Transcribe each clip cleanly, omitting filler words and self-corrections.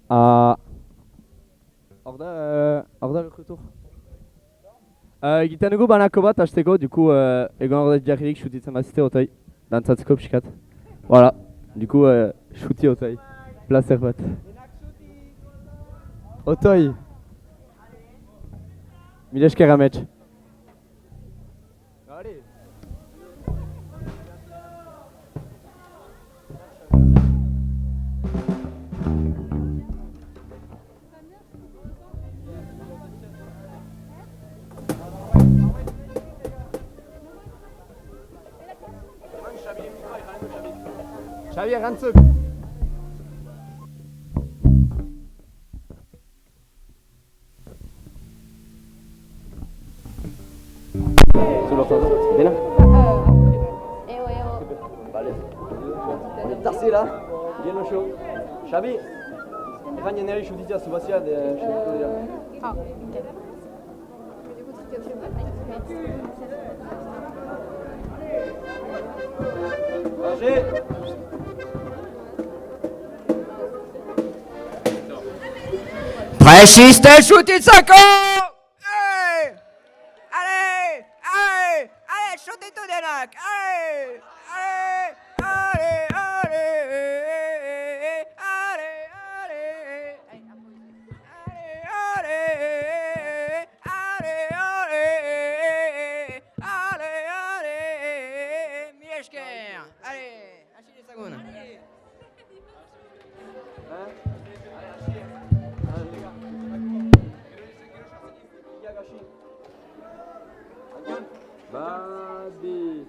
Hor da retour. Egiten dugu banako bat hasteko, duku egon horret jarririk shootitzen bazite otoi. Dantzatzeko pixkat. Voilà, duku shooti otoi. Placer bat. Otoi. Mil esker amets. Xabi erantzuk! Dena? Vale. On est tassé là, bien au chaud. Xabi, erran jeneri shootitzea zubazia de... Ah, ok. Roger! Preșiste șutiță-cu! Ei! Ale! Ale! Ale! Șutitul de nac! Ale! Ale! Ale! Ale! Ale! Ale! Ale! Ale! Ale! Ale! Mieszker! Ale! Așa de segună! Babi.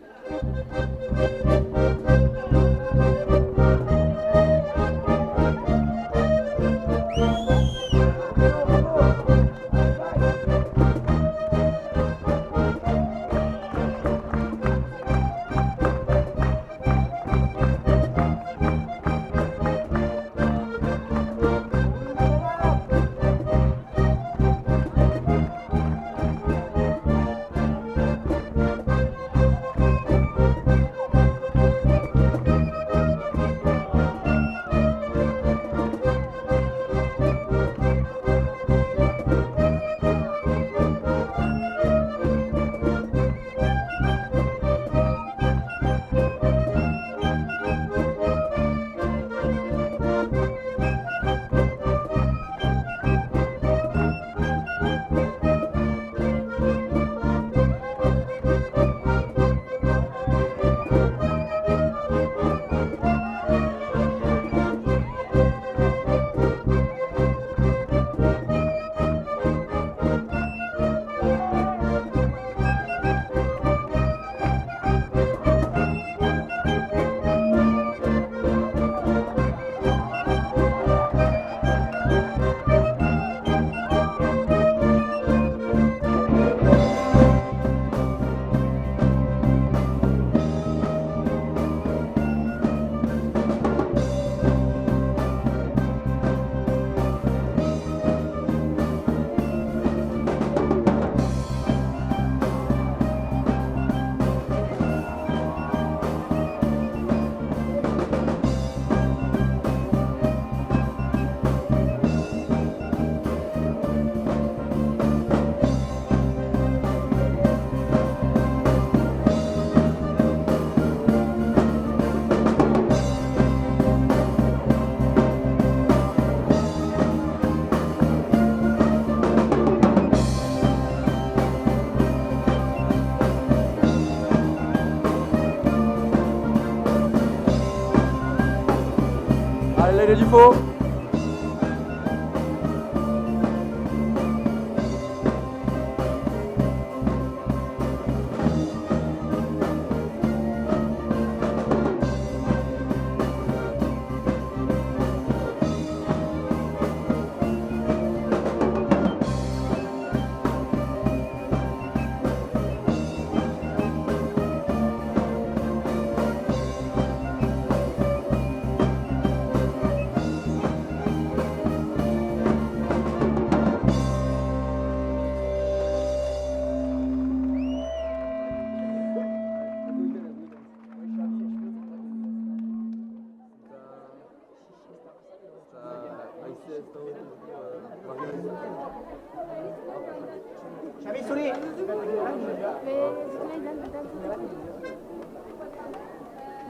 Allez, les faux.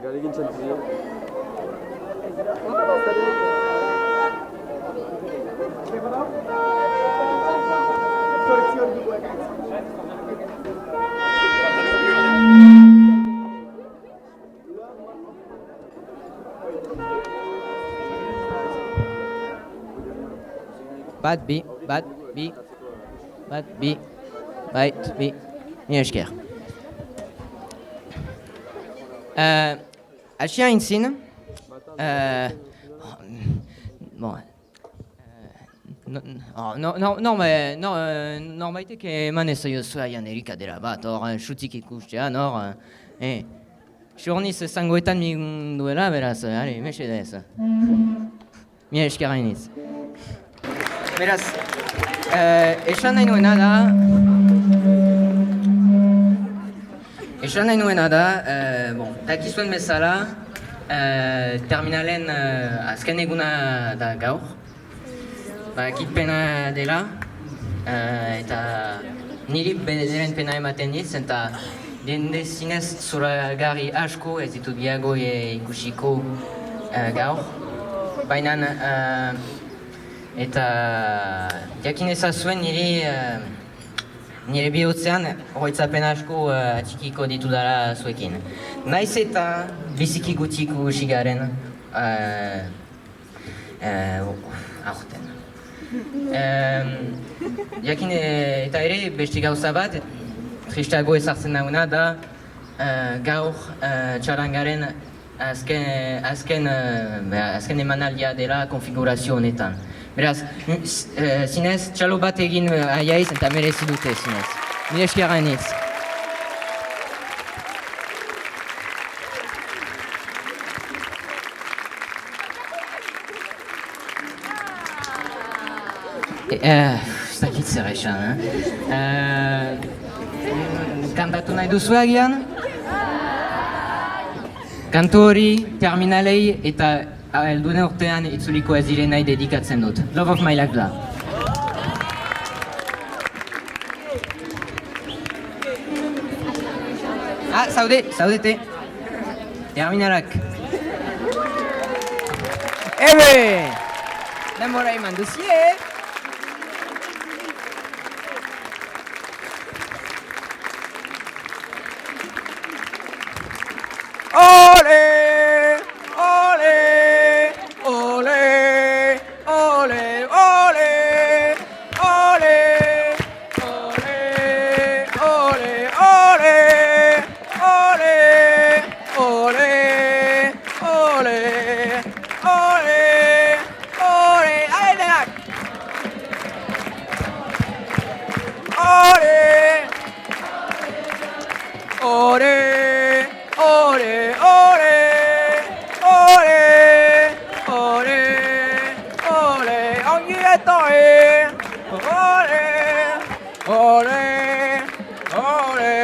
Galegin txantzi. Bat bi, bat bi, bat bi, bait bi. Mila esker. Asia intzin. Bon. Norbaitek eman ez zaiozu aian erikadera bat, hor, xutik ikustean, hor. Xurniz zangoetan duela, beraz, mesedez. Mila esker hainiz. Beraz, esan nahi nuena da, dakizuen bezala, terminalen azken eguna da gaur. Kitpena dela, eta niri bederen pena ematen dit, eta dende zinez zoragarri asko ez ditut gehiago ikusiko gaur. Baina, eta jakin ezazuen nire bihotzean horretzapen asko atxikiko ditudala zuekin. Naiz eta biziki gutiko sigaren aurten. Jakin eta ere beste gauza bat, tristago ezartzen dauna da gaur txarangaren azken emanaldia dela konfigurazio honetan. Beraz, zinez, txalo bat egin aiaiz eta merezi dute zinez. Mila esker hainiz. Ez dakit zer esan, kantatu nahi duzu agian? Kantu hori, terminalei eta helduen urtean itzuliko ez direnei dedikatzen dut. Love of my life da. Zaudete. Terminalak. Ebe! Denbora eman duzie! Ole! Ole! Ole! Ole! Ole! Ole! Ole! Ole! Ole! Ole! Ole! Ole! Ole! Allez, Denak! Ole! Ole! Ole! Ole! Ole! Ole! Ole! Ongi etoe! Ole! Ole! Ole!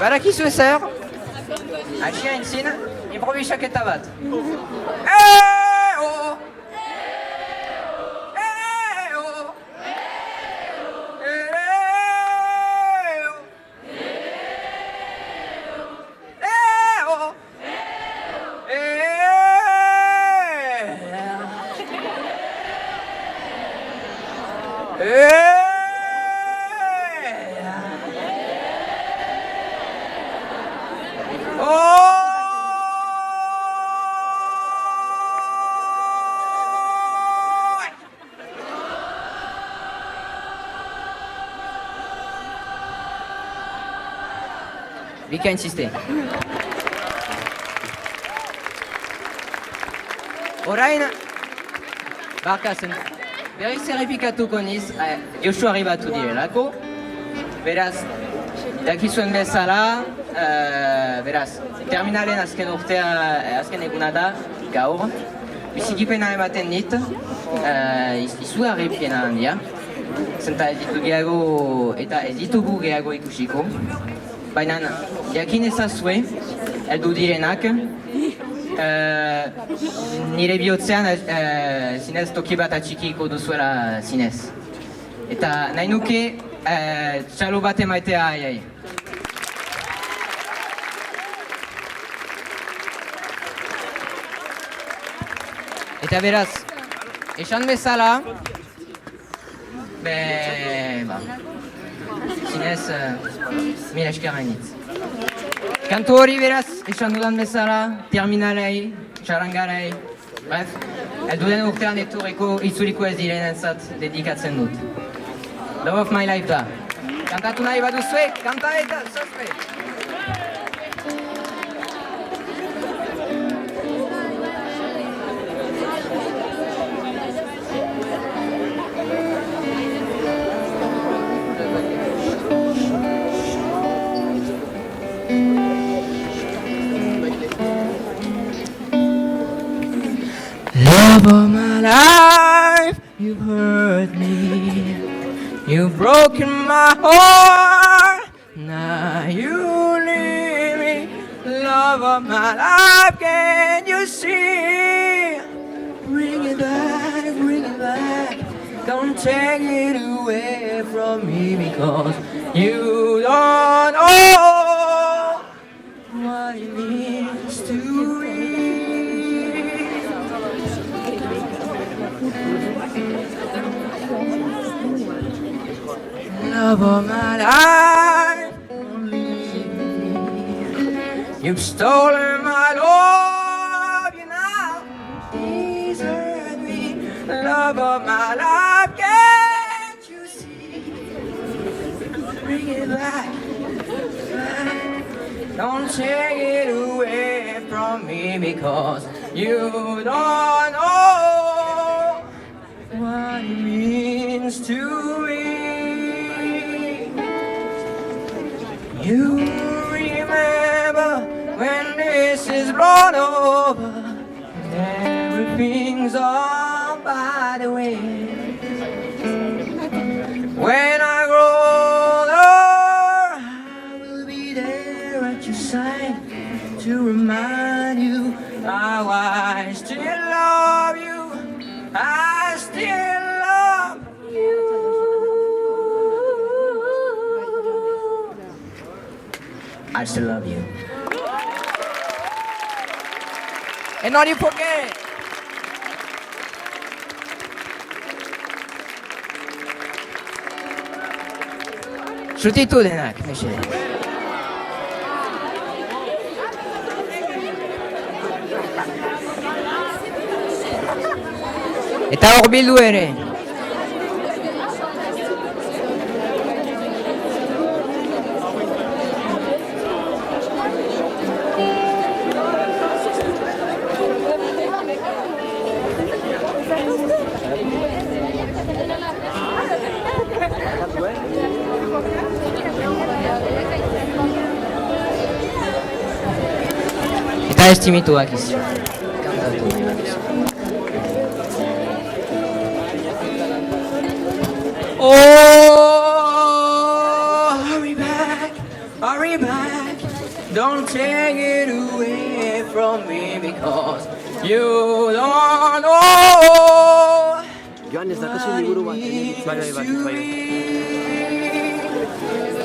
Badakizu ezer? Asia entzin, improvisaketa bat. Oh! Bika insiste. Orain, barkazen, berriz errepikatuko niz, Josuari batu direlako. Beraz, dakizuen bezala, beraz, terminalen azken urtea, azken eguna da, gaur. Bizikipena ematen dit, izugarri pena handia. Zenta ez ditugu gehiago ikusiko. Baina, jakin ezazue, heldu direnak. Nire bihotzean zinez toki bat atxikiko duzuela zinez. Eta nahi nuke txalo bat emaitea aiai. Eta beraz, esan bezala, zinez, mila esker hainitz. Kantu hori beraz, esan dudan bezala, terminalei, txarangarei, bref, elduden urtean etorriko itzuliko ez direnentzat dedikatzen dut. Love of my life da. Kantatu nahi baduzue, kanta eta zozue! Love of my life, you've hurt me, you've broken my heart, now you leave me. Love of my life, can you see? Bring it back, don't take it away from me because you don't know what it means to me. Love of my life, don't leave me. You've stolen my love, you now desert me. Love of my life, can't you see? Bring it back. Don't take it away from me because you don't know what it means to me. You remember when this is blown over, everything's all by the way. When I grow older, I will be there at your side to remind you how I still love you. I still love you. I still love you. And not you forget it. Sutitu denak, mesedez. Eta hor bildu ere. Eta estimituak izu. Kantatu nahi bakizu. Oh, hurry back, don't take it away from me because you don't know. Joan ez dakazu liburu bat. Bai.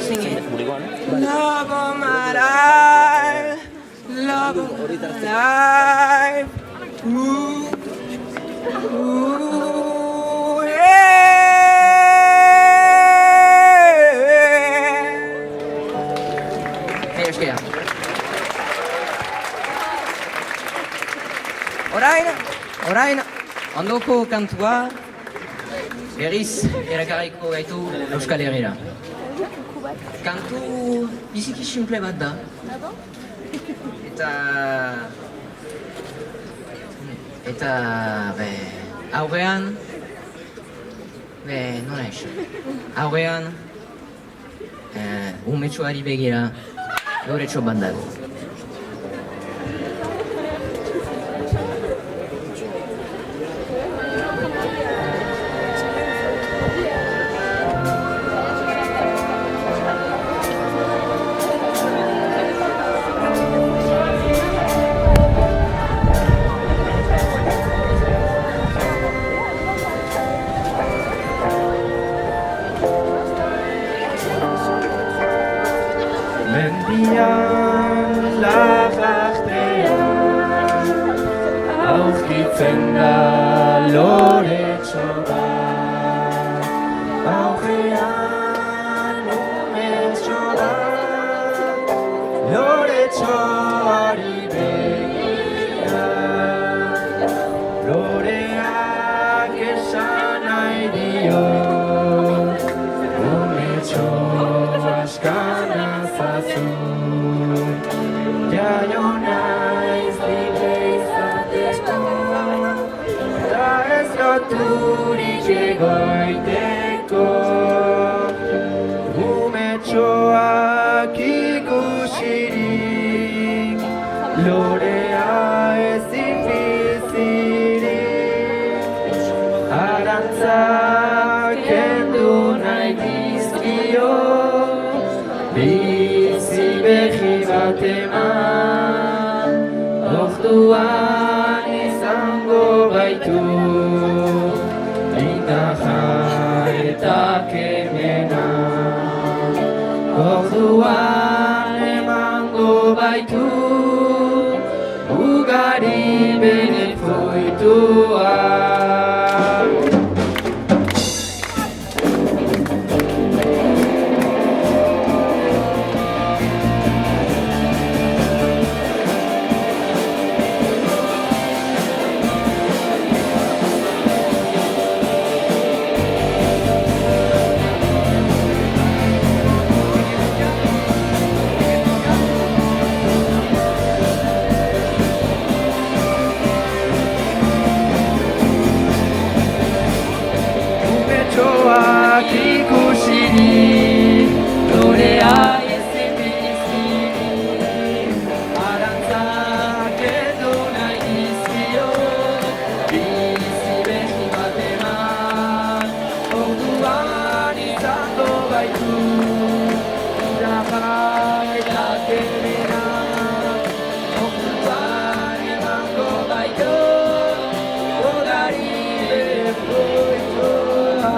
Sing it. Love of my life, love of my life. Ooh, ooh, yeah. Mila esker. Orain, ondoko kantua berriz erakarriko gaitu Euskal Herrira. Kantu biziki simple bat da. Eta aurrean, nola esan, aurrean umetxoari begira euretxo bat dago. Sortzen da loretxo bat, aurrean umetxo bat, loretxoari begira. Loreak esan nahi dio, umetxo askan azazu. Jaio naiz libre izateko, eta ez loturik egoiteko. Umetxoak ikusirik, lorea ezin bizirik. Arantzak kendu nahi dizkio, bizi behi bat eman, orduan izango baitu, indaja eta kemena. Orduan emango baitu, ugari bere fruitua. Umetxoak ikusirik, lorea ezin bizirik. Arantzak kendu nahi dizkio, bizi behi bat eman. Orduan izango baitu, indaja eta kemena. Orduan emango baitu, ugari bere fruitua.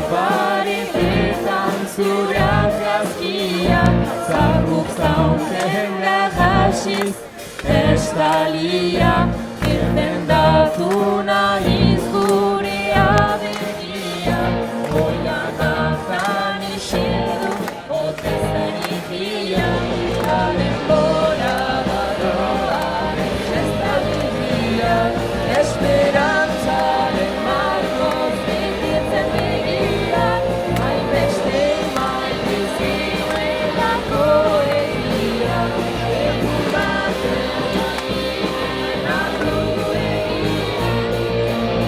Paretetan zure argazkiak, zaguk zaunken garrasiz, estaliak, irten datu nahiz gure abegiak, oian afan isildu, otezen ikiak, haren bora badoaren estabiliak, esperantzaren markoz begitzen begiak, hainbeste maite zinuelako egiak, egun baten egiten arru egiak.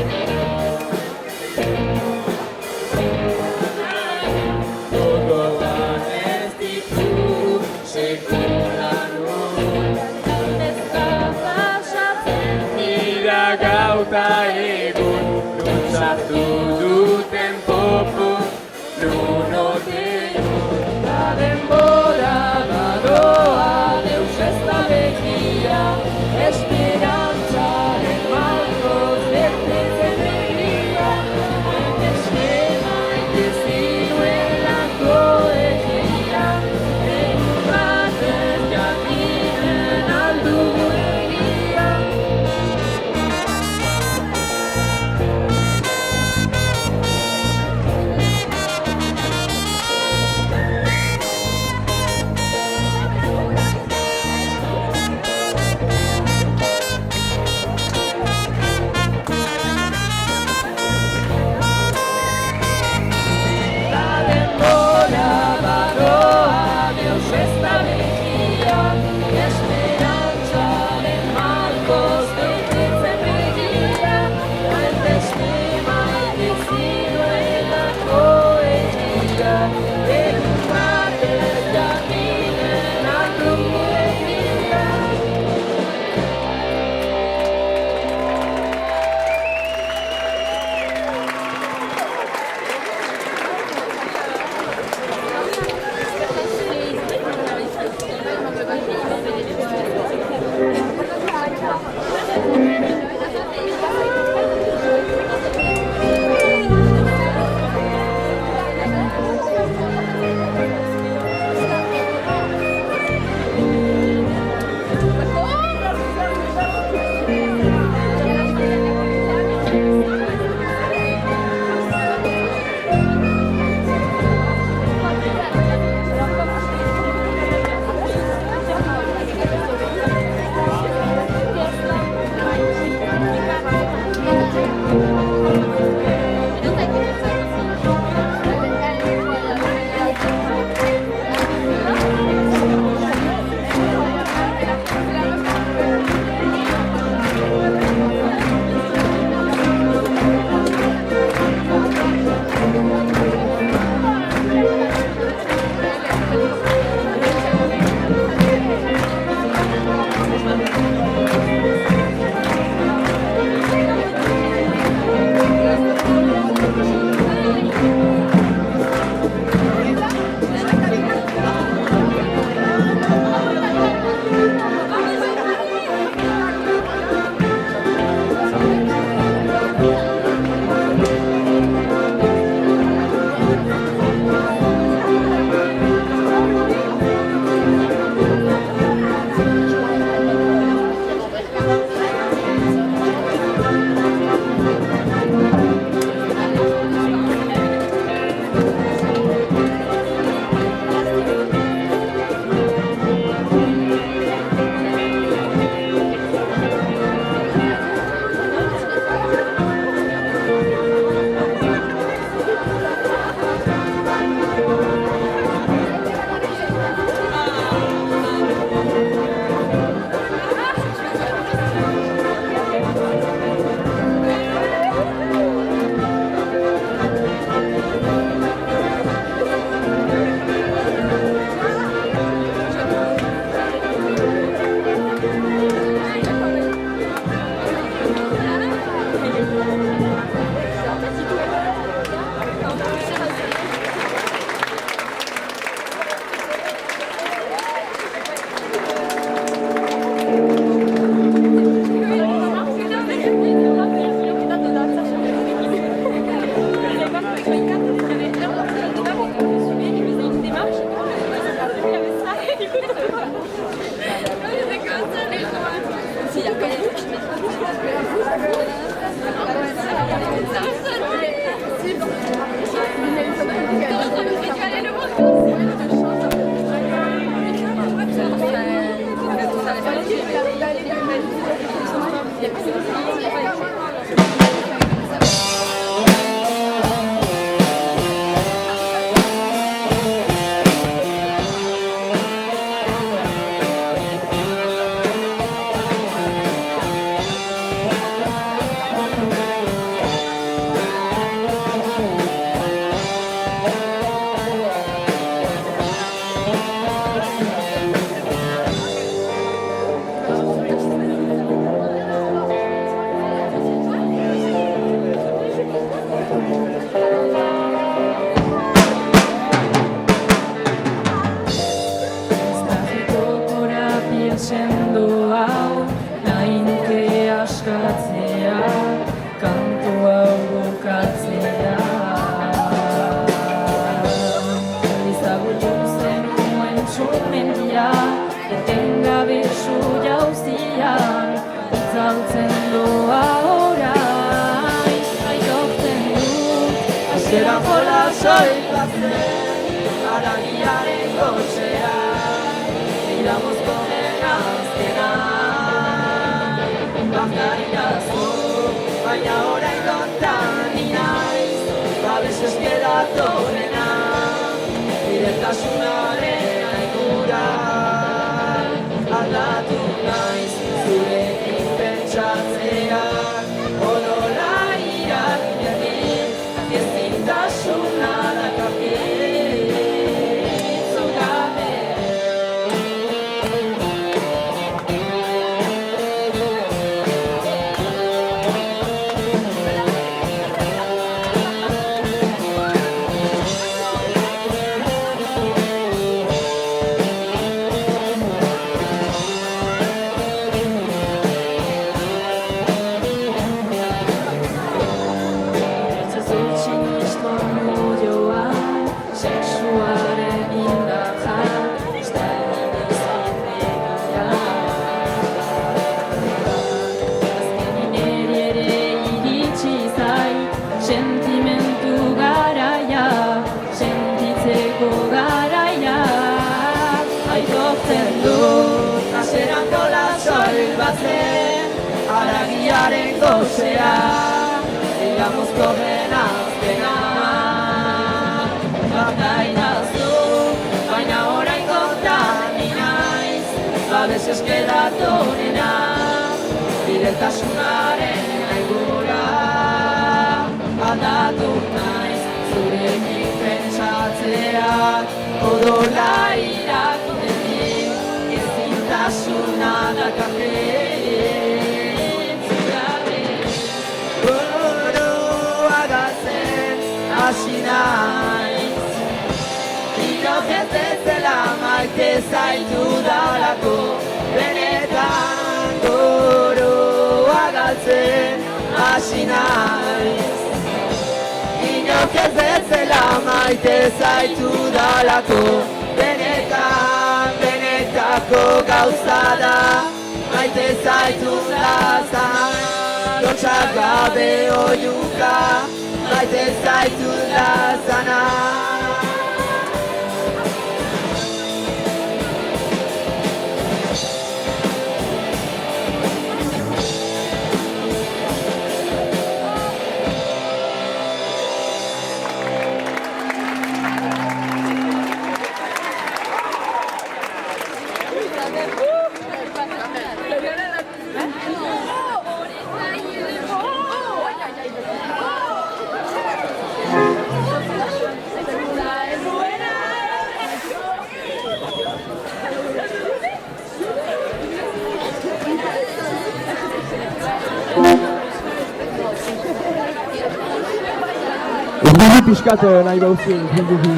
Pixkat nahi bauzien, zinduzi.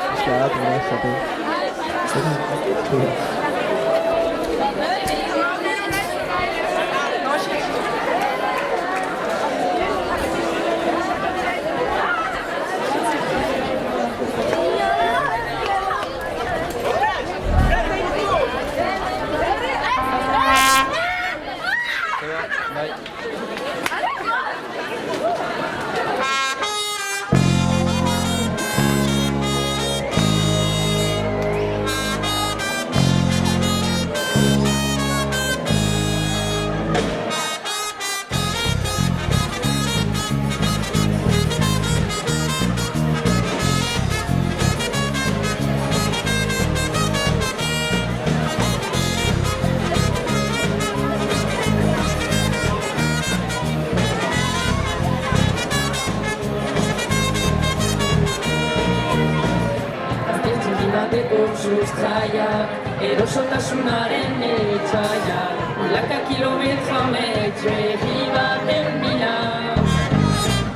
Pixkat, nahi esatu. etxaia, erosotasunaren etxaia, milaka kilometro metro herri baten bila.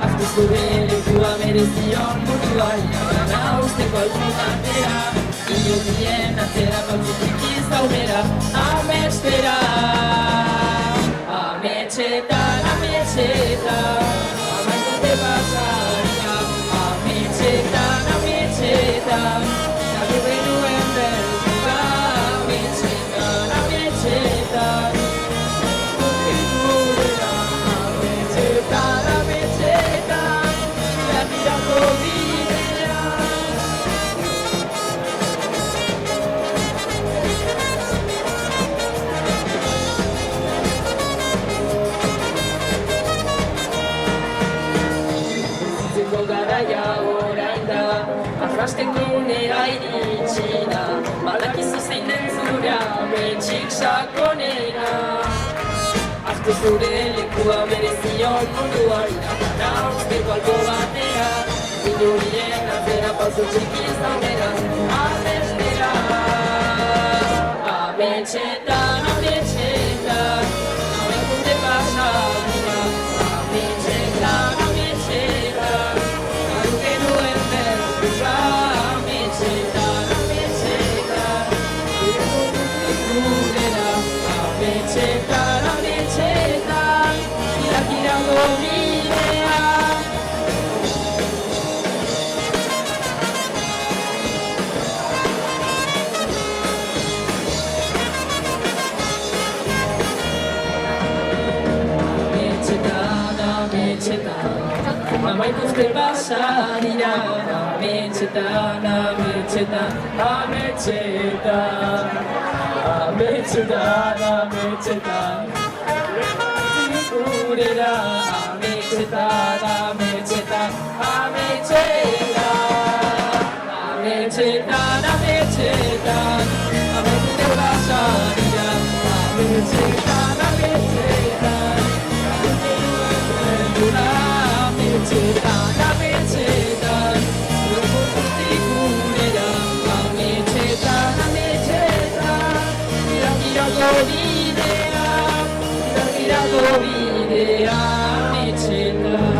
Aztu zure lekua merezion munduari, gana usteko altu batera, inodien atzera pautzutik aurrera, amestera. Ametxetan, ametxetan, amaitute pasaria, ametxetan, ametxetan, galdu genuen berduga, ametxetan, ametxetan, gurera, ametxetan, ametxetan, iratirako bidea. Garaia orain da, arrasteko unera iritsi da, badakizu zein den zure ametxik sakonera. Aztu zure lekua merezion munduari, gana usteko albo batera, inurien atzera pauso txikiz aurrera, amestera. Ametxetan, ametxetan, amaitute pasaria, ametxetan, ametxetan, ametxetan, ametxetan, iratirako bidea. Ametxetan, ametxetan, amaituzte pasadira, ametxetan, ametxetan, ametxetan, ametxetan, ametxetan, gurera, ametxetan, ametxetan, ametxetan, ametxetan, ametxetan, amaituzte pasadira, ametxetan, ametxetan, ametxetan, ametxetan, gorputik gurera, ametxetan, ametxetan, iratirako bidea, iratirako bidea, ametxetan.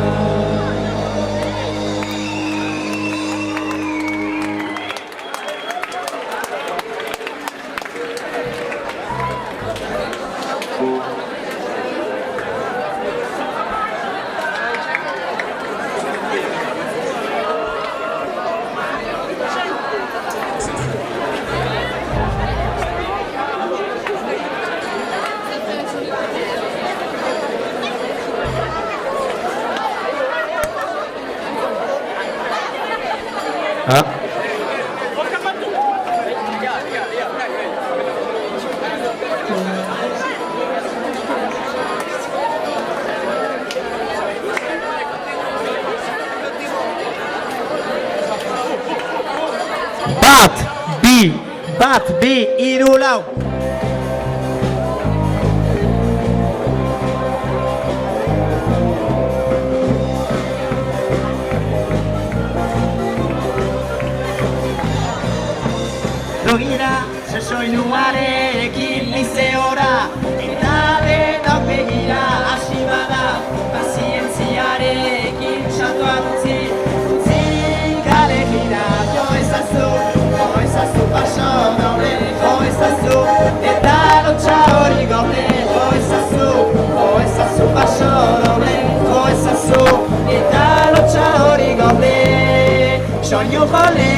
Bat, bi, hiru, lau. Logira, sesoinuarekin lizeora, eta denok begira hasi bada, pazientziarekin saltoa utzi galegira, jo ezazu paso doble, jo ezazu, eta lotxa hori gaude, jo ezazu paso doble, jo ezazu, eta lotxa hori gaude, soinu jole.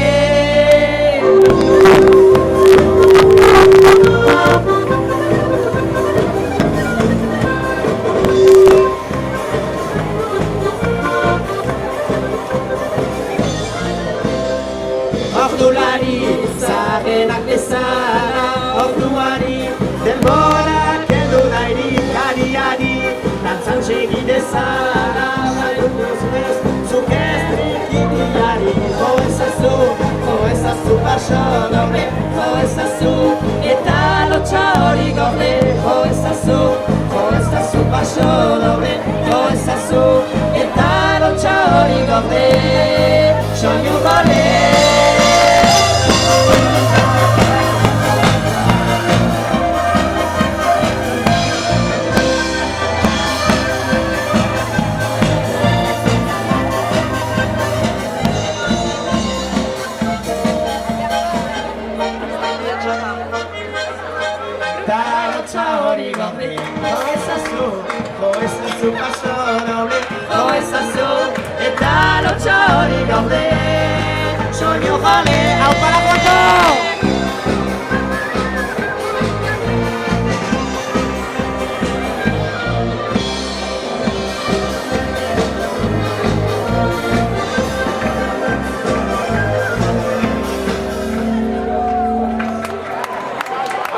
Ordulari, zarenak bezala, orduari, denbora kendu nairi, kariari, dantzan segi dezala, zuk ez trikitiari, jo ezazu paso doble, jo ezazu, eta lotxa hori gorde, jo ezazu paso doble, jo ezazu, eta lotxa hori gorde, soinu gole. hori gorde jo ezazu paso doble jo ezazu eta lotxa hori gaude soño jale hau para foto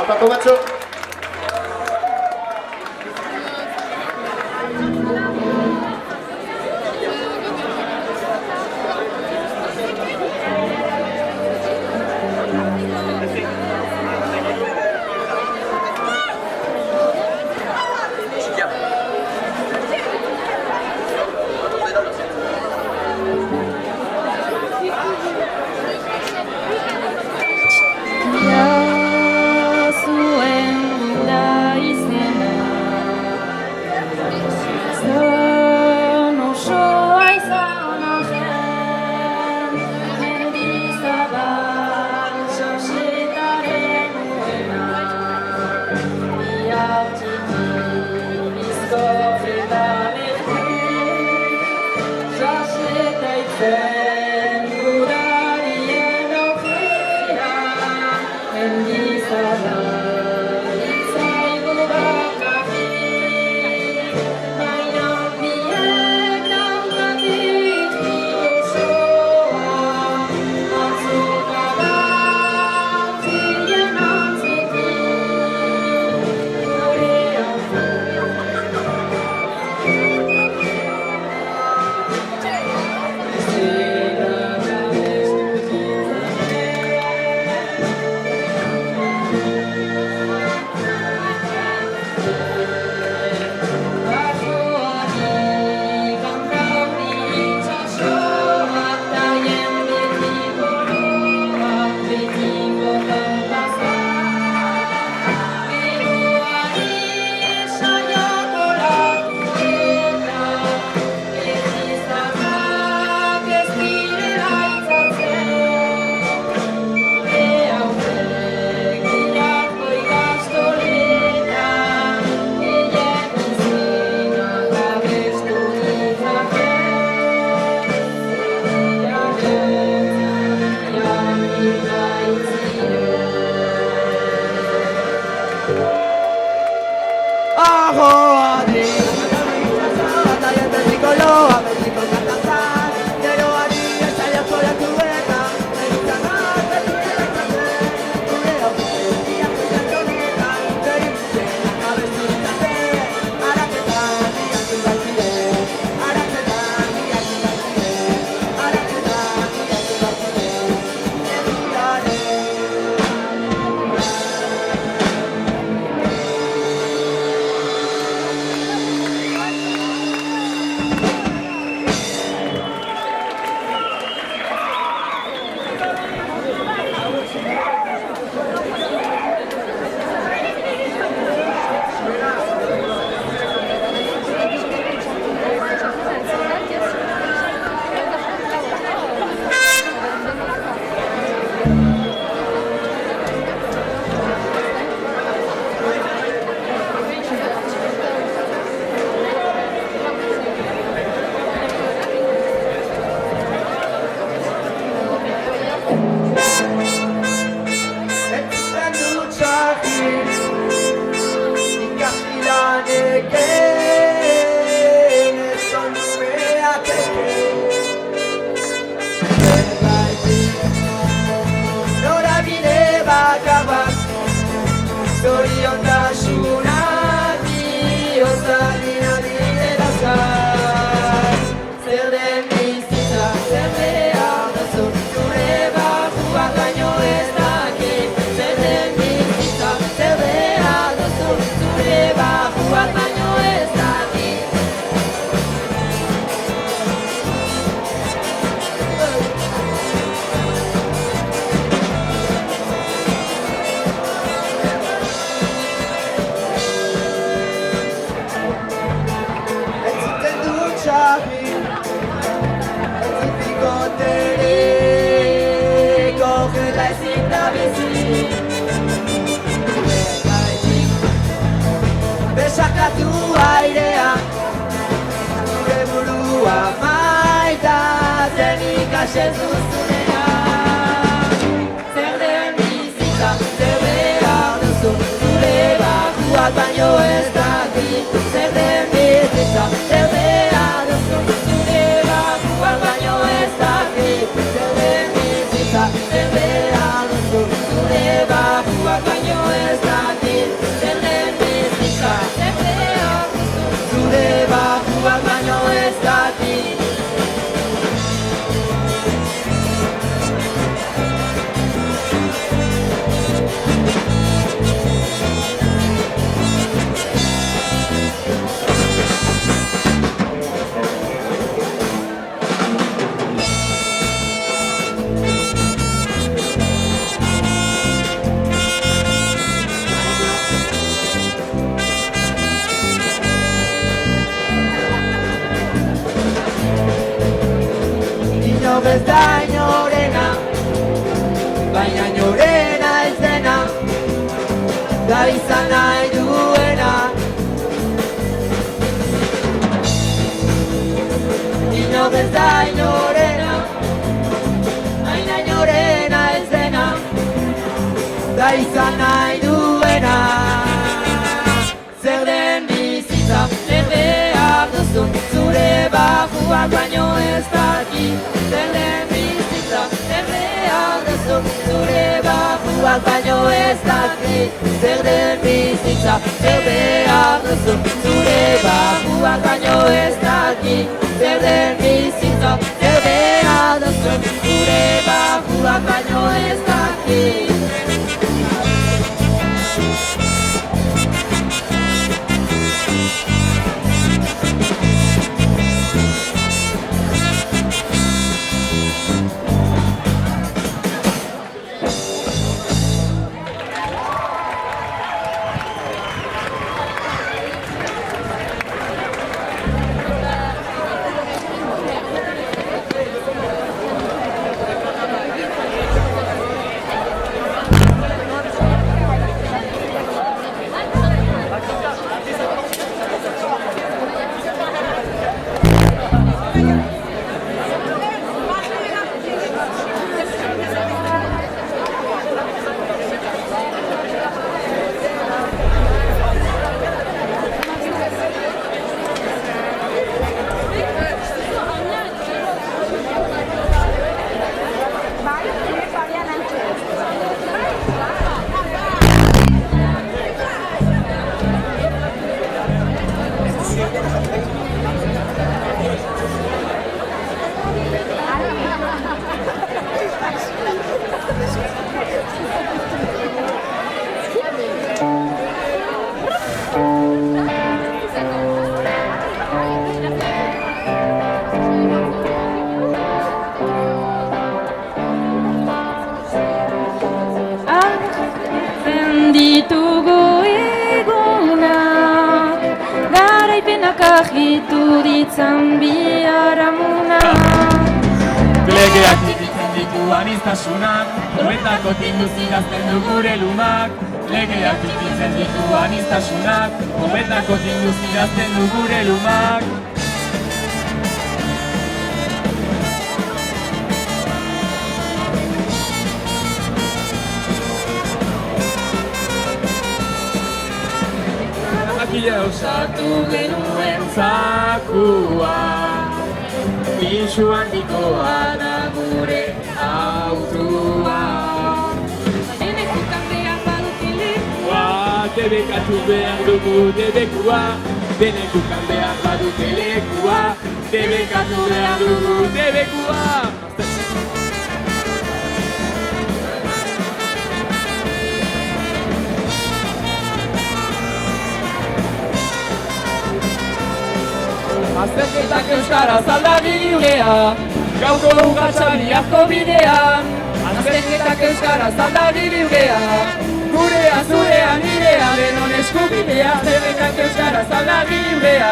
Paco Macho. geratu airean Zure burua maitatzen ikasen duzunean Zer den bizitza, zer behar duzu Zure barruak baino ez dakit Zer den bizitza, zer behar duzu Zure barruak baino ez dakit Zer den bizitza, zer behar duzu Zure barruak baino ez dakit Zer den bizitza, zer behar duzu Zure barruak baino ez dakit Ez da inorena, baina inorena ez dena, da izan nahi duena. Inor ez da inorena, baina inorena ez dena, da izan nahi duena. Zer den bizitza, zer behar duzun, zure barruak baino ez dakit. Zer den bizitza, zer behar duzu Zure barruak baino ez dakit Zer den bizitza, zer behar duzu Zure barruak baino ez dakit Zer den bizitza, zer behar duzu Zure barruak baino ez dakit Agitu ditzan biharamuna Legeak ditzen ditu aniztasunak Hoetako tinduz idazten du gure lumak Legeak ditzen ditu aniztasunak Hoetako tinduz idazten du gure lumak Osatu genuen zakua Pixu handikoa da gure autua Denekotan behar badute lekua Debekatu behar dugu debekua Denekotan behar badute lekua Debekatu behar dugu debekua Azterketak euskaraz aldabidea Gauko ugatxabiako bidean Azterketak euskaraz aldabidea Gurea, zurea, nirea, denon eskubidea Azterketak euskaraz aldabidea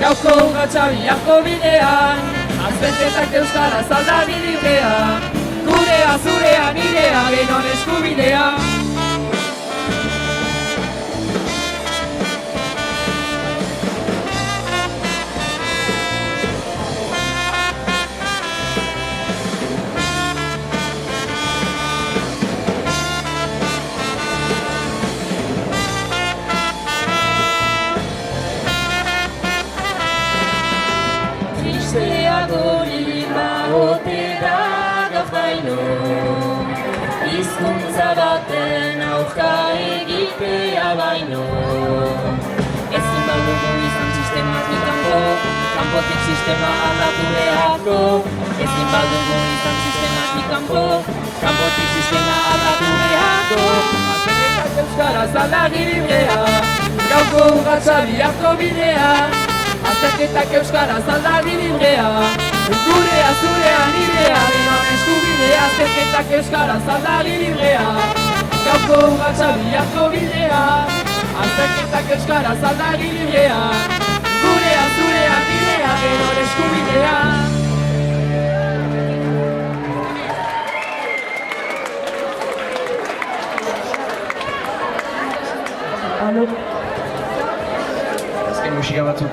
Gauko ugatxabiako bidean Azterketak euskaraz aldabidea Gurea, zurea, nirea, denon eskubidea baino hizkuntza baten aurka egitea baino ezin badugu izan sistematik kanpotik sistema aldatu beharko ezin badugu izan sistematik kanpotik sistema aldatu beharko Azterketak euskaraz aldagi librea Gauko urratsa biharko bidea Azterketak euskaraz aldagi librea Gurea, zurea, nirea, denon eskubidea Azterketak euskaraz aldagi librea Gauko urratsa biharko bidea Azterketak euskaraz aldagi librea Gurea, zurea, nirea, denon eskubidea azken musika batzuk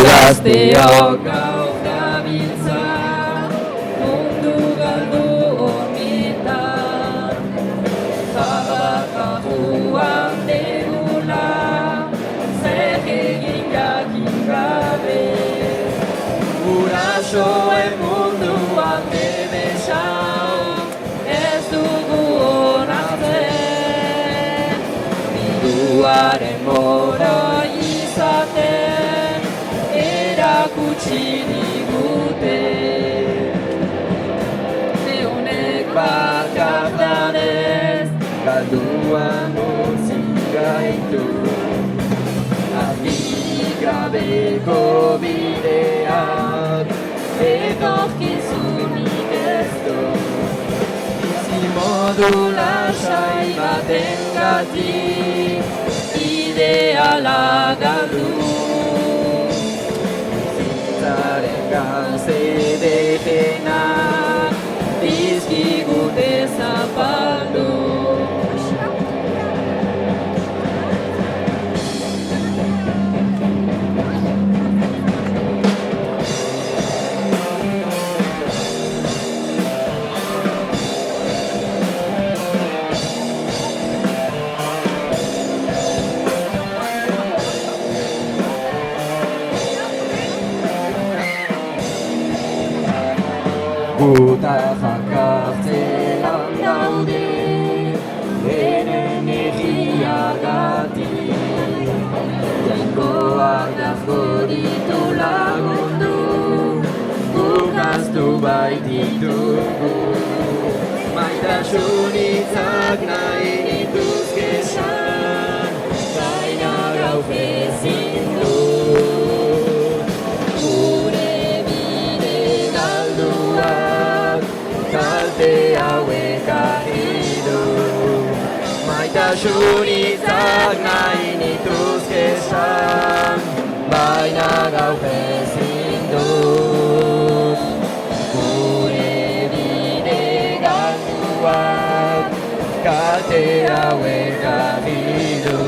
Gazteok gaur gabiltza mundu galdu honetan Zabakajuan degula zer egin jakin gabe Gurasoen munduan debesau ez dugu onartzen Diruaren moroi izaten erakutsi digute Honek bakardanez galduan utzi gaitu Argigabeko bideak etorkizunik ez du Bizimodu lasai batengatik ideala galdu Zaren gauze dejenak dizkigute zapaldu Guta jakartzean daude Eren egiagatik Jainkoak dazko ditu lagundu Gukaztu baititugu Maitasun hitzak nahi nituzke esan Baina gauk ezin dut Gure bide galduak Kalte hauek ahidu Maitasun hitzak nahi nituzke esan Baina gauk ezin dut Gure bide galduak Kalte hauek ahidu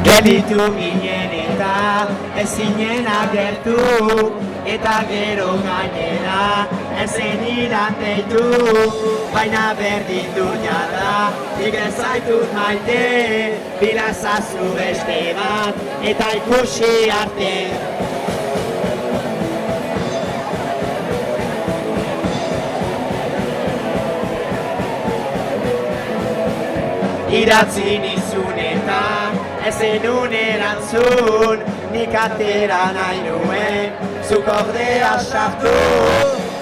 Gelditu ginen eta ezinen agertu, eta gero gainera ezen iran deitu, baina berdin du jada, nik ez zaitut maite, bilazazu beste bat, eta ikusi arte. Idatzi nizun eta ezenun erantzun, nik atera nahi nuen, zuk ordea sartu,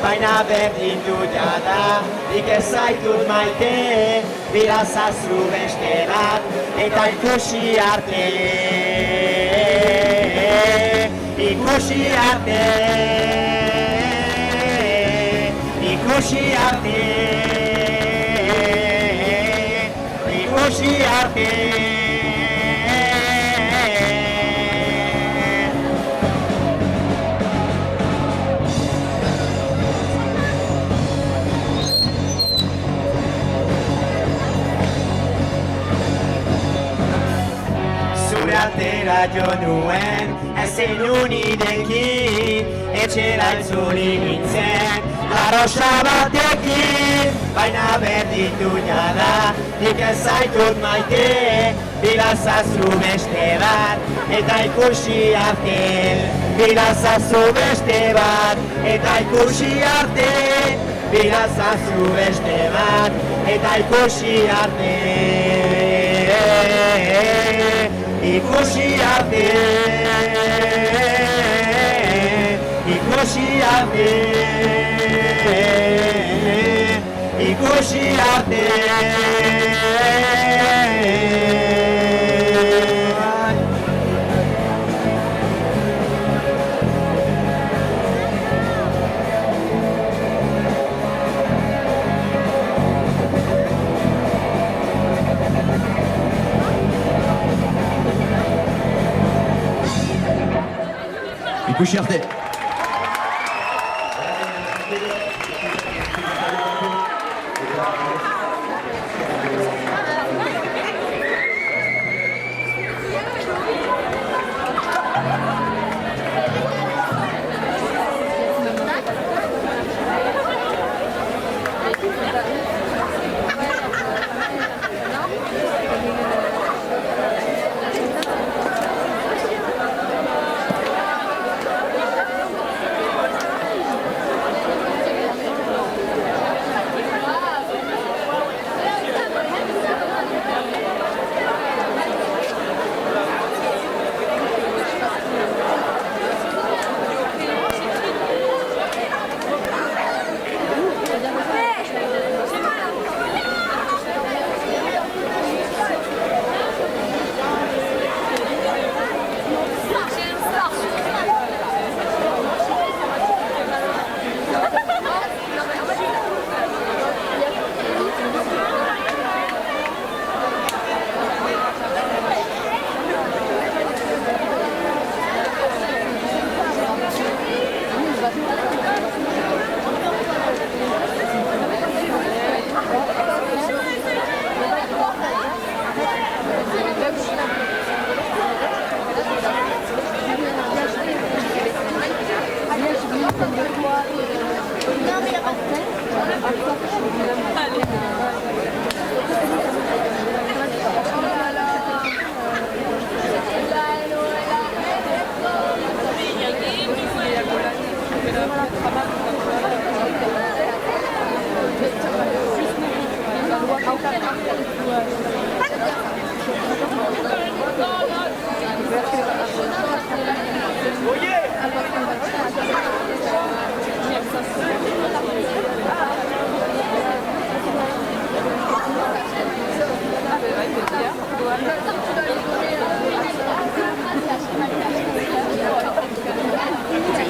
baina berdin du jada, nik ez zaitut maite, bilazazu beste bat, eta ikusi arte. Ikusi arte. Ikusi arte. Ikusi arte. Zure atera jo nuen, ezin unidekin, etxera itzuli nintzen, arrosa batekin, baina berdindu jada, nik ez zaitut maite, bilazazu beste bat, eta ikusi arte. Bilazazu beste bat, eta ikusi arte. Bilazazu beste bat, eta ikusi arte. Ikusi arte. Ikusi arte. Ikusi arte. Ikusi arte.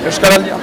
Euskaraldia.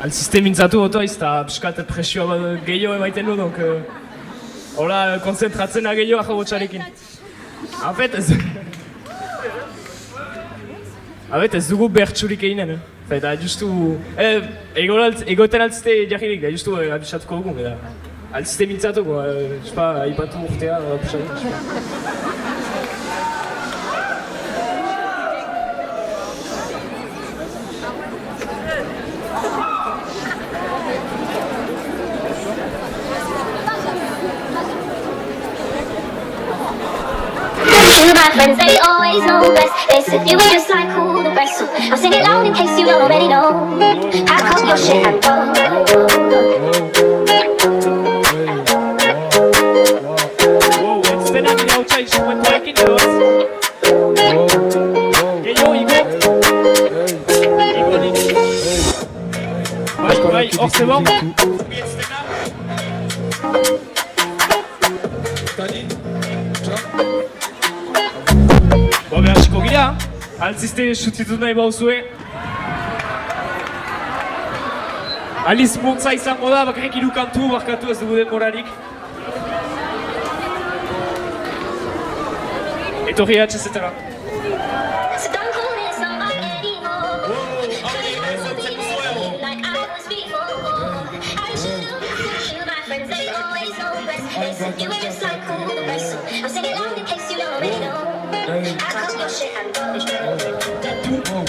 Alziste mintzatu otoiz, eta piskat presioa gehiago emaiten du, donc... Hola, konzentratzen gehiago jabotxarekin. Afet, ez dugu bertsurik eginen, eta justu... Egoten altzite jarririk, da justu abisatuko dugu, eta... Altzite mintzatuko, aipatu urtea, My friends, they always know best. They said you were just like who the rest. So I'll sing it loud in case you already know. Pack up your shit and go. Wow, jetzt bin ich wieder outside, ich bin working los. Gejo, Igor. Vai, c'est bon. Hasiko gira, altziste sutitu nahi bauzue. Aliz montza izango da, bakarrik 3 kantu, barkatu ez dugu denborarik. Etorri atxezetara. You were just like who the rest. I'll sing it loud in case you already know. Pack up your shit and go. Wow,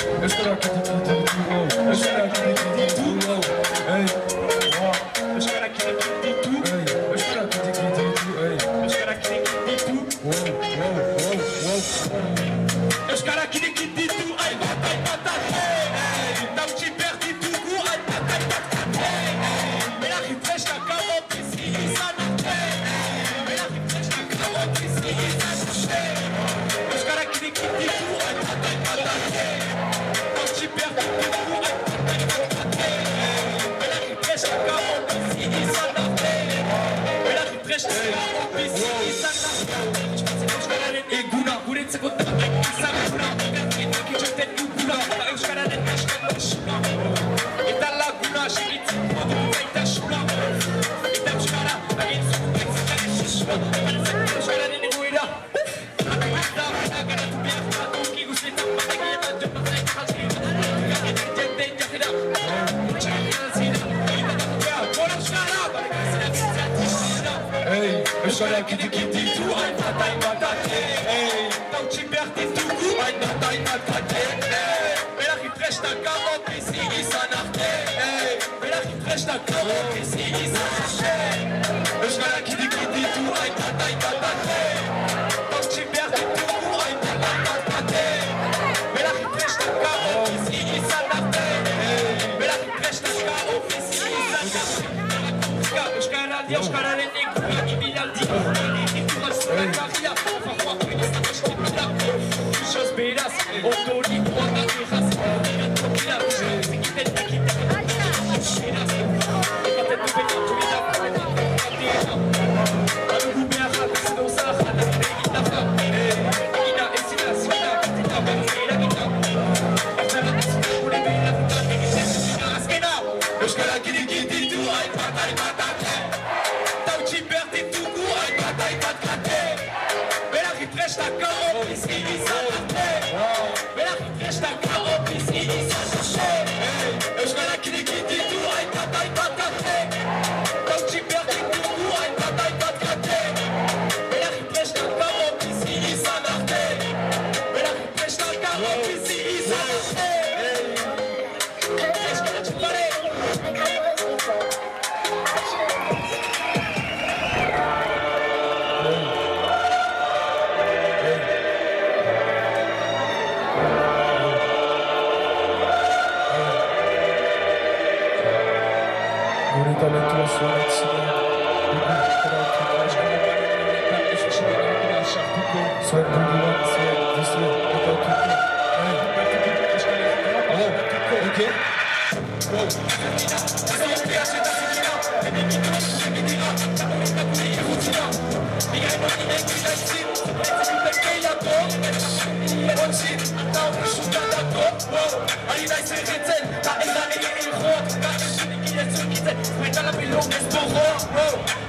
zen, zuetan apelon ez borro,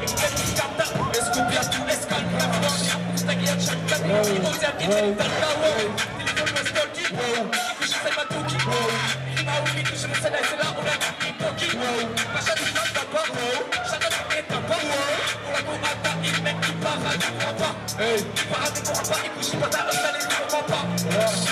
egiten dizkanta, ez kopiatu, ez kalkulatu, ustagiak txakutak, imozeak itzen talka, telefonu ez dolki, ikusi zen batuki, irima urbitu zen ezela ezela orak ipoki, pasatu bat papa, sakatu eta papa, orako ata ilmen iparatu papa, iparateko apa ikusi bata ostaletu papa,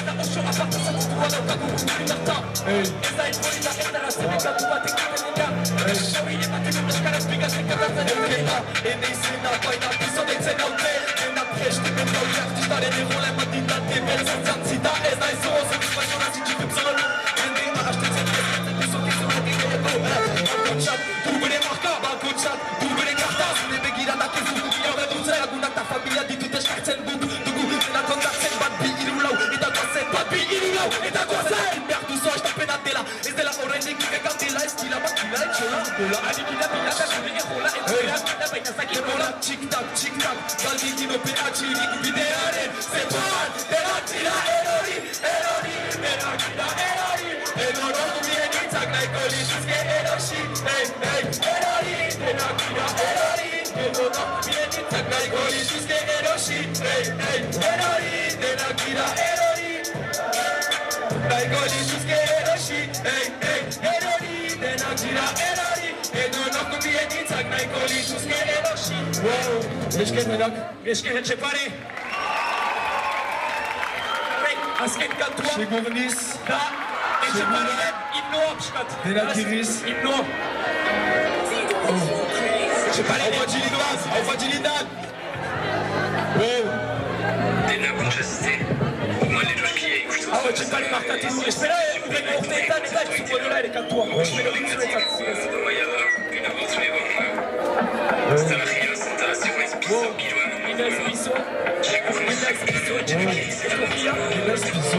eta oso aparta zatutua daukagu urbilarta, ez da ilpolita eta razebekatu batek dutenega, Xabi emateko eskaraz bigatzen kabratzen dutena, ene izena baina pizonetzen haute, dena preste bendauri artistaren erola ematintate beltzantzan zita, ez da ez ozen espainola zitxikut zolu, ende mahastetzen ezkatzen pizokizu batik egeko, balkontxat, du bere marka, balkontxat, du bere karta, zune begiranak ez dugu gila dutzen, lagunak ta familia ditut eskartzen dugu, dena kontatzen bat bi irulau, eta goazen, bat bi irulau, eta goazen, behar duzo estapenan dela, ez dela horrein egin dela, ez dila makina etxola, bola, anikina bila, eta zure egola, entzera, bila, baina zakin bola, txik-tak, galdikin operatxirik bidearen, zepan, denak dira erori, denak dira erori, edonok bienitzak nahiko lituzke erosi, erori, denak dira erori, edonok bienitzak nahiko lituzke erosi, erori, denak dira erori, nahiko lituzke erosi, erori, denak dira erori, edonok bienitzak nahiko lituzke erosi. Esker denak, esker etxepare. Azken kantua. Segurniz. Da, etxepareen himnoa pixkat. Denak iriz. Himnoa. Etxepareen. Hau fatxilidoaz, hau fatxilidan. Denak kontxazte. Male joskiei ikustu. Hau etxepare markatu. Espera, urreko urteetan eta etxuko dola ere kantua. Espero dintzuretzat. Una voz nueva. Instalación, instalación, expiso, kiloan. Inez piso. Inez piso, etxepareen. Eskorria. Inez piso.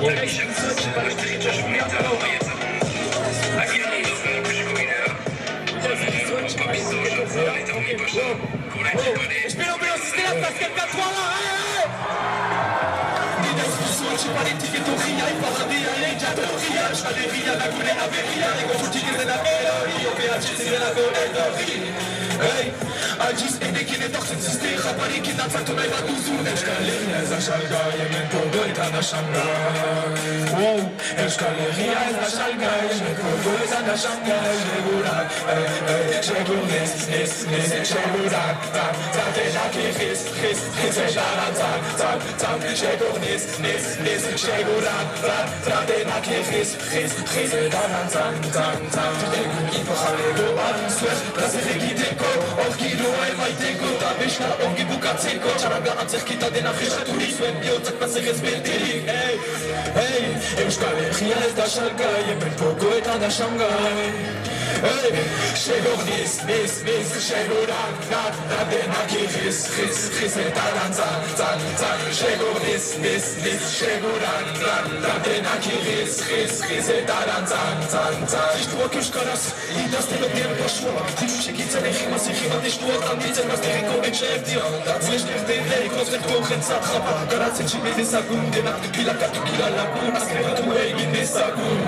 Inez piso, etxepareen. Aquí no nos vamos a comer. Espero que los estés hasta el catuala. Inez piso, etxepareen. Tiketorria, iparradea, lehiatorria. Euskaleria, lagune, aberria. Egozutik ez dela erori. OPH zelako edorri. Aldiz enekin etortzen zizte. Japarikin atzartu nahi bat duzu. Euskaleria ez da salgai, hemen todo eta da Shanghai. Euskaleria ez da salgai, hemen todo eta da Shanghai. Segurak, segurnez, segurak, zatenak egiz, ezaran zan, segurnez, segurak, zatenak egiz, ezaran zan, egun ipajalego bat zuez, plazer egiteko, orkidoa emaiteko, eta beska ongi bukatzeko, txaranga antzerkita dena freskatu dizuen, bihotzak plazer ez beterik, Euskal Herria ez da salgai, hemen poko eta da Shanghai. Segurniz, segurak, denak iriz, eta dantzan, segurniz, segurak, denak iriz, eta dantzan, Istuak euskaraz, idazten odien pasua, tirusekitzen egimaz egimat istuak handitzen mazteriko etxeak dira, datzlez nerdeek konzertu horrentzat japa, garatzen txime dezagun, denak bilakatu gila lagun, azkeratu egin dezagun.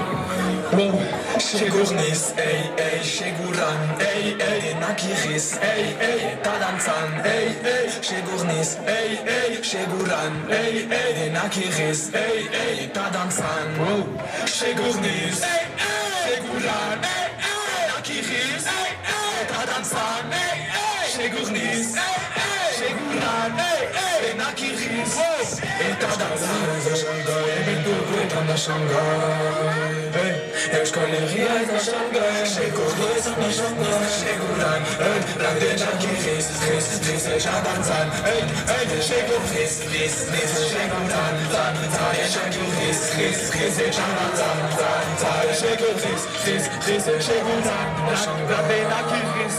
Segurniz, seguran, denak iriz, eta dantzan, segurniz, seguran, denak iriz, eta dantzan, segurniz, seguran, denak iriz, eta dantzan, segurniz, seguran, denak iriz, eta dantzan, hemen dugu eta da Shanghai. Euskal Herria ez da Shanghai, segurniz ez da Shanghai, seguran, denak iriz, eta dantzan, segurniz, seguran, segurniz, eta dantzan, segurniz, seguran, denak iriz,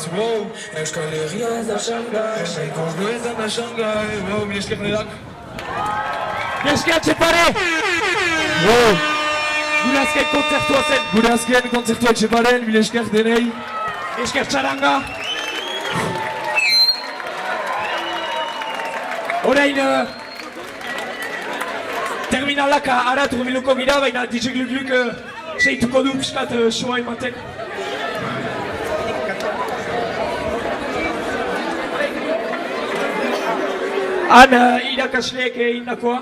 Euskal Herria ez da Shanghai, segurniz ez da Shanghai, mi esker denak. Mi esker txepare! Gure azken kontzertua zen. Gure azken kontzertua etxeparen, mil esker denei. Esker txaranga. Horein, terminalaka arat urbiluko gira, baina DJ Gluk seituko du piskat soa ematen. Han irakasleek egindakoa.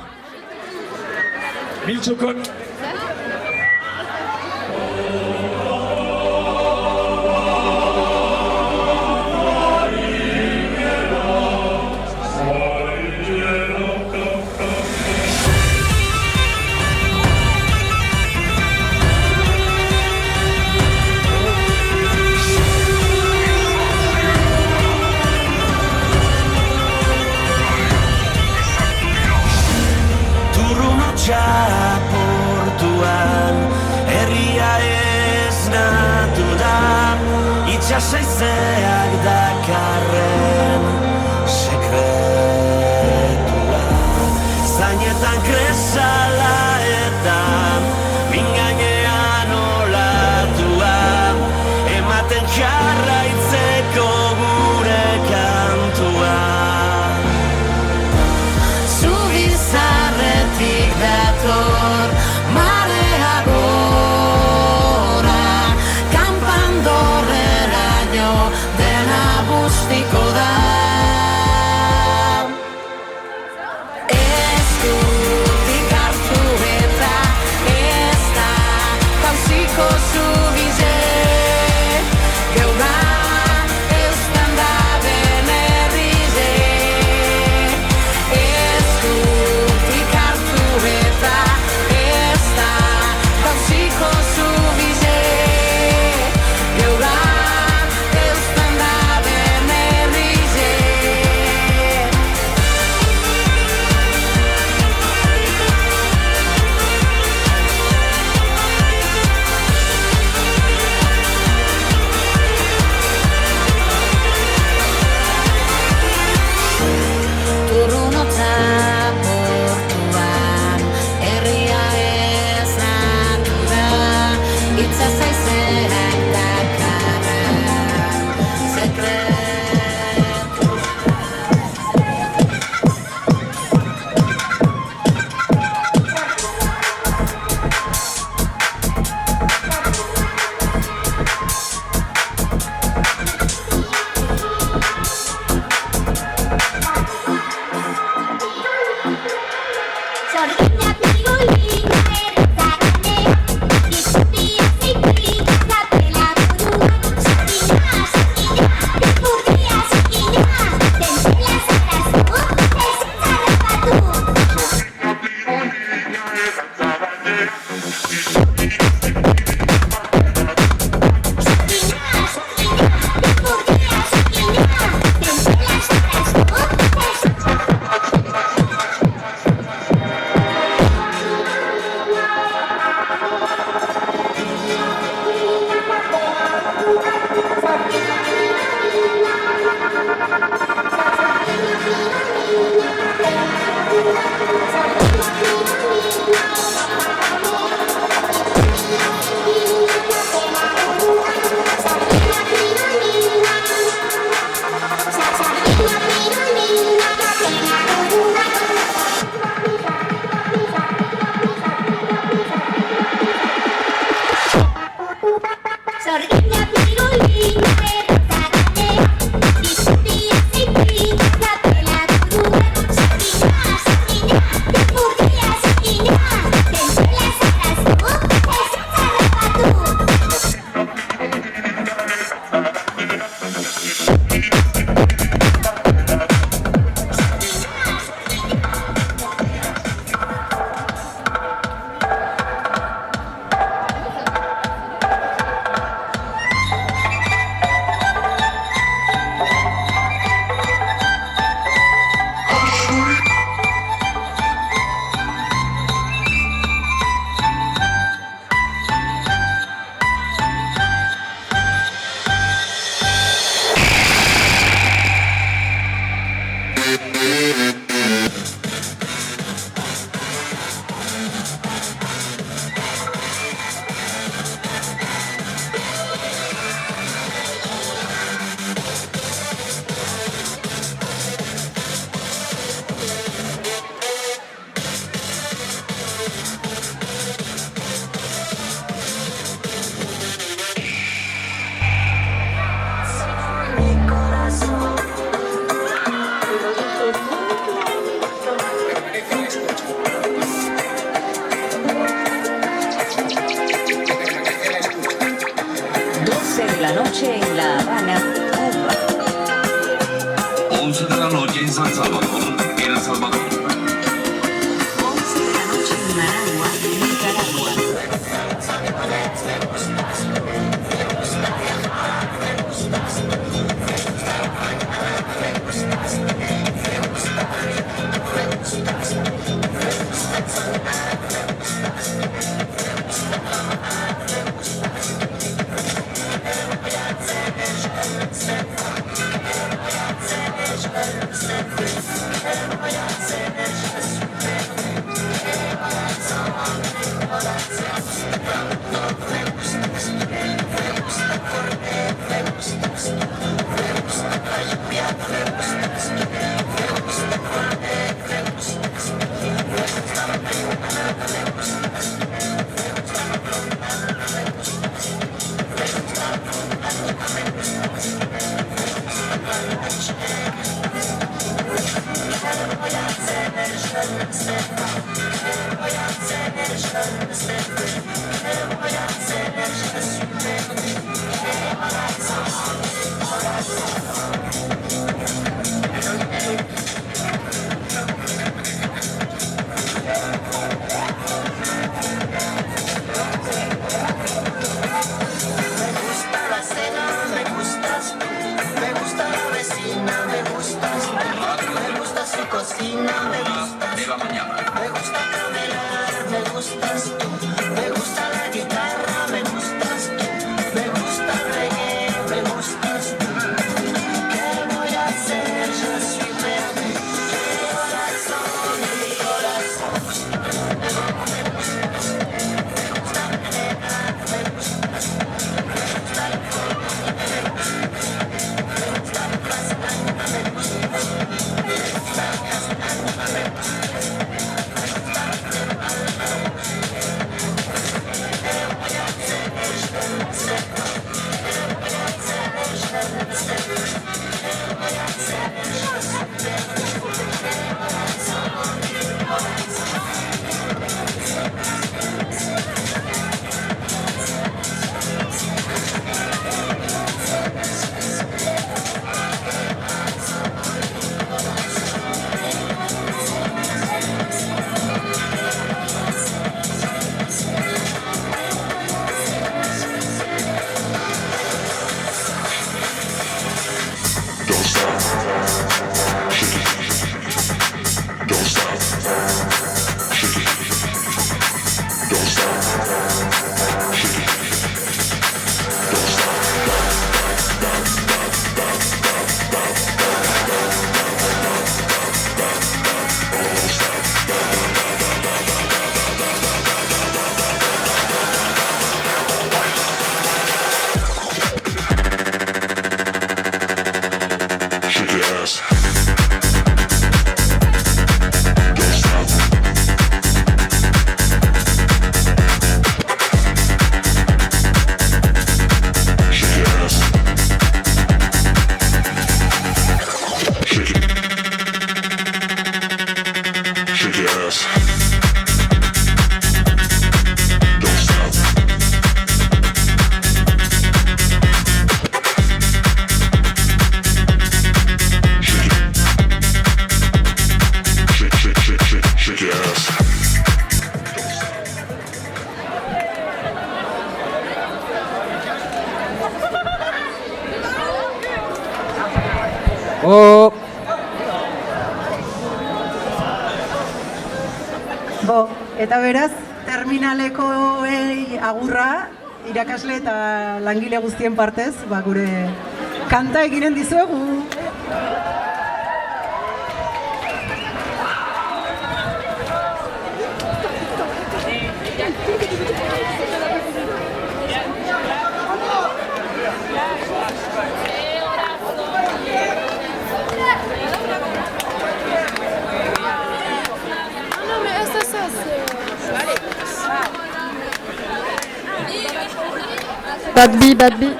Biltzukon. Portuan herria esnatu da itxasaizeak dakarren sekretua zainetan kresala eta mingainean olatua ematen jarraitzeko gure kantua Zubizarretik dator marea gora kanpandorreraino dena bustiko da eskutik hartu eta ez da pausiko zubize geura eustan da benerrize eskutik hartu eta ez da pausiko zubize geura eustan da benerrize Turrunotza portuan herria esnatu da itzazaizeak dakarren sekretu la noche en La Habana, Cuba. 11 de la noche en San Salvador, en El Salvador. 11 de la noche en Managua, Nicaragua. Eta beraz, terminalekoei agurra, irakasle eta langile guztien partez, gure kanta eginen dizuegu. Bad bee.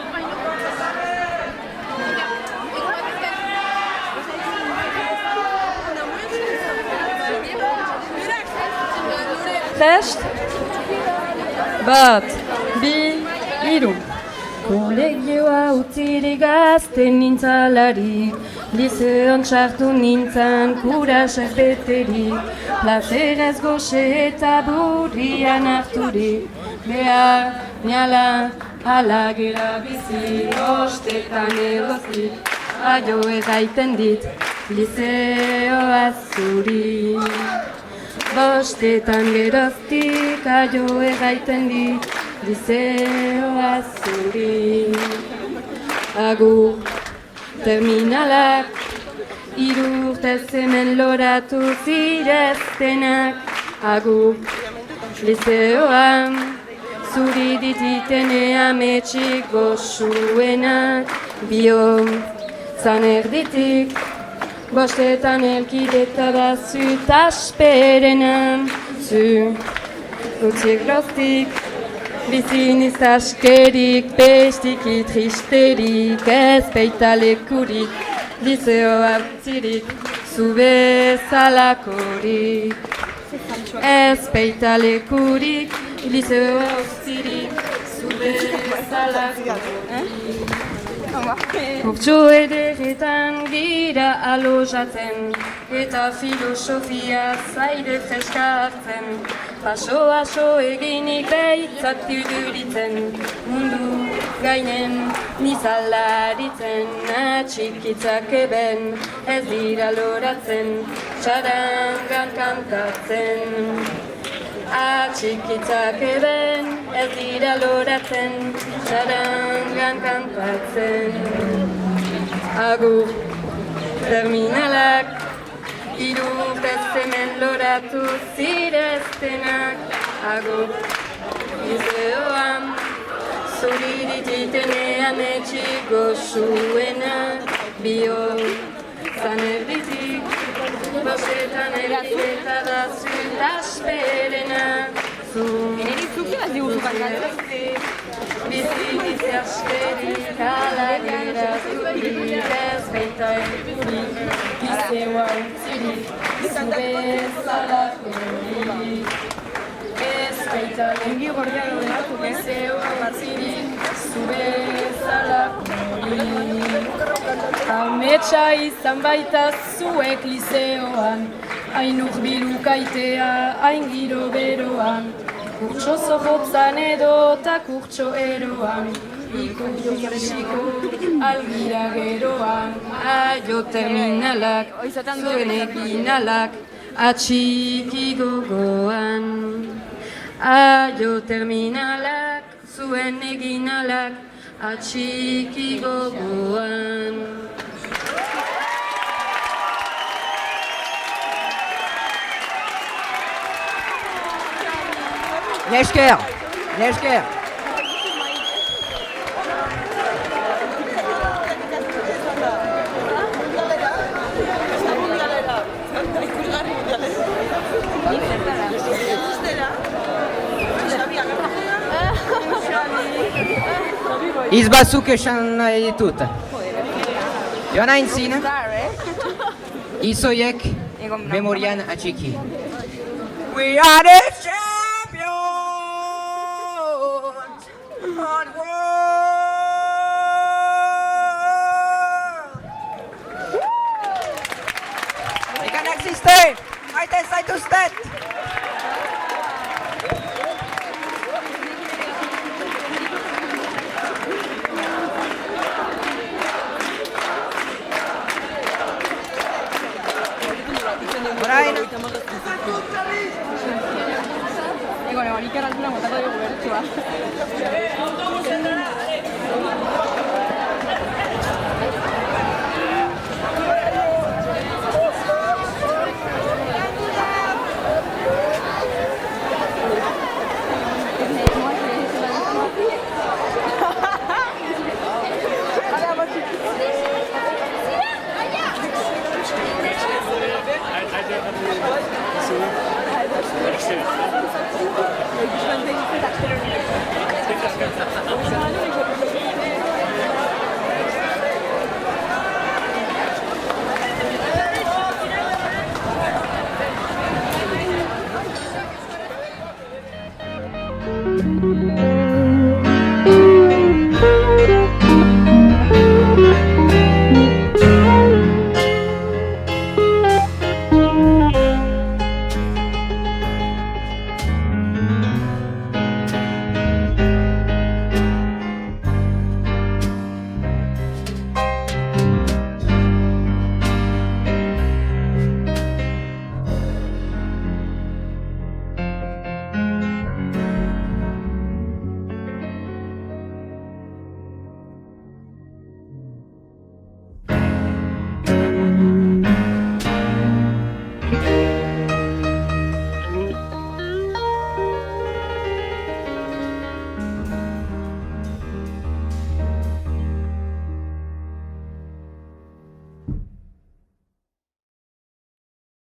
Test. Bat, bi, hiru. Kolegioa utzirik gazten nintzalarik, lizeon txartu nintzen kurasak beterik, placerez goxe eta burrian harturik, behar, niala, halagera bizi, ostetan egozik, aio egaiten dit, lizeoa zuri. Bostetan geroztik, aio egaiten dit, lizeoa zuri. Agur, terminalak, irurtez hemen loratu zireztenak. Agur, lizeoan, zuri dititene ametxik goxuenak. Bio, zan erditik, bostetan elkideta da zut asperenan. Zu, utziek loztik, biziniz askerik, bestiki tristerik, ez peitalekurik, lizeoa utzirik, zu bezalakorik. Ez peitalekurik, lizeoa utzirik, zu bezalakorik. Urtsu ederetan gira alojatzen, eta filosofia zaide freska hartzen. Paso eginik behitzat iduritzen, mundu gainen nizalaritzen, atxikitzak eben ez dira loratzen, txarangan kantatzen. Atxikitzak eben ez dira loratzen, txarangan kantatzen. Agur, terminalak, irurtez hemen loratu zireztenak. Agur, lizeoan, zuri dititenean etxik goxuenak. Bio, zan erditik, bostetan erkideta da zut asperenak. Zu, biziniz askerik, halagera zurik, ez beitaekurik, lizeoa utzirik, zu bezalakorik. Ez beitaekurik, lizeoa utzirik, zu bezalakorik. Ametsa izan baita zuek lizeoan, hain urbilukaitea, hain giro beroan. Kurtso zorrotzan edo eta kurtso eroan, ikusiko algira geroan. Aio terminalak, zuen eginalak, atxiki gogoan. Aio terminalak, zuen eginalak, atxiki gogoan. Nesker, nesker. Iz batzuk esan nahi ditut. Joan aintzin, izoiek memorian atxiki. We are the champions on world. Ikan existe, maite zaituztet.